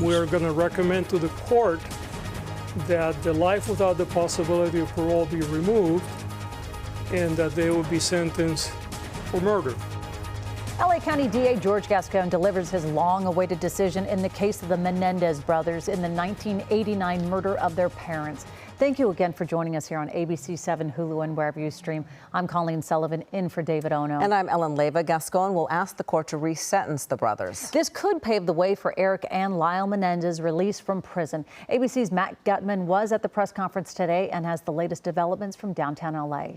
we're going to recommend to the court that the life without the possibility of parole be removed and that they will be sentenced for murder. LA County DA George Gascón delivers his long-awaited decision in the case of the Menendez brothers in the 1989 murder of their parents. Thank you again for joining us here on ABC 7 Hulu and wherever you stream. I'm Colleen Sullivan in for David Ono. And I'm Ellen Leyva. Gascón will ask the court to resentence the brothers. This could pave the way for Erik and Lyle Menendez released from prison. ABC's Matt Gutman was at the press conference today and has the latest developments from downtown LA.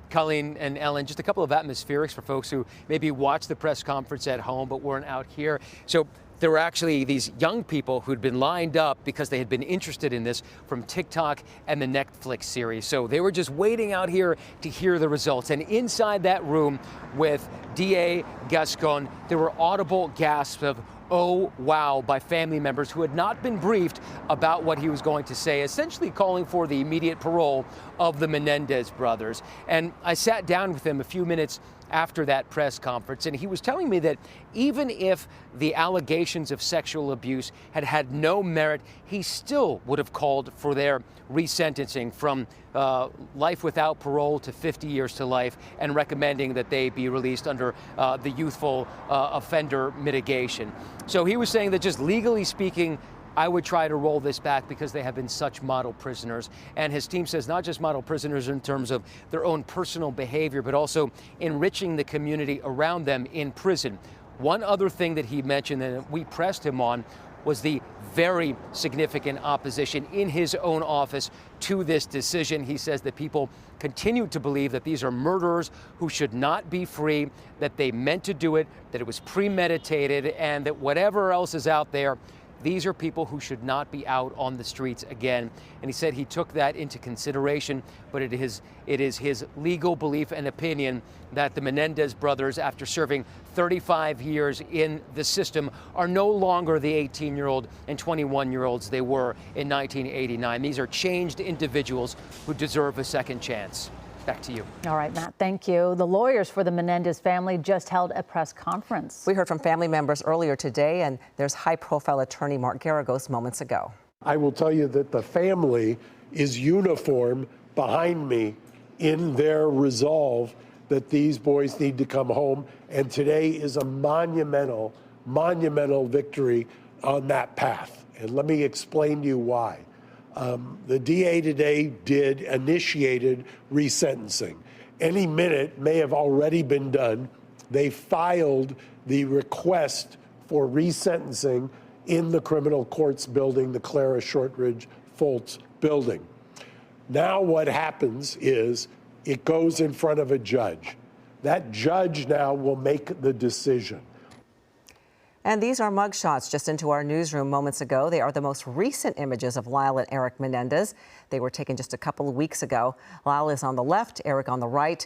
Colleen and Ellen, just a couple of atmospherics for folks who maybe watched the press conference at home but weren't out here. So there were actually these young people who'd been lined up because they had been interested in this from TikTok and the Netflix series. So they were just waiting out here to hear the results. And inside that room with DA Gascón, there were audible gasps of "oh, wow" by family members who had not been briefed about what he was going to say, essentially calling for the immediate parole of the Menendez brothers. And I sat down with him a few minutes after that press conference, and he was telling me that even if the allegations of sexual abuse had had no merit, he still would have called for their resentencing from life without parole to 50 years to life, and recommending that they be released under the youthful offender mitigation. So he was saying that just legally speaking, I would try to roll this back because they have been such model prisoners. And his team says not just model prisoners in terms of their own personal behavior, but also enriching the community around them in prison. One other thing that he mentioned that we pressed him on was the very significant opposition in his own office to this decision. He says that people continue to believe that these are murderers who should not be free, that they meant to do it, that it was premeditated, and that whatever else is out there, these are people who should not be out on the streets again. And he said he took that into consideration, but it is his legal belief and opinion that the Menendez brothers, after serving 35 years in the system, are no longer the 18-year-old and 21-year-olds they were in 1989. These are changed individuals who deserve a second chance. Back to you. All right, Matt, thank you. The lawyers for the Menendez family just held a press conference. We heard from family members earlier today, and there's high-profile attorney Mark Garagos moments ago. I will tell you that the family is uniform behind me in their resolve that these boys need to come home, and today is a monumental victory on that path. And let me explain to you why. The DA today initiated resentencing. Any minute may have already been done. They filed the request for resentencing in the criminal courts building, the Clara Shortridge Foltz building. Now what happens is it goes in front of a judge. That judge now will make the decision. And these are mugshots just into our newsroom moments ago. They are the most recent images of Lyle and Erik Menendez. They were taken just a couple of weeks ago. Lyle is on the left, Erik on the right.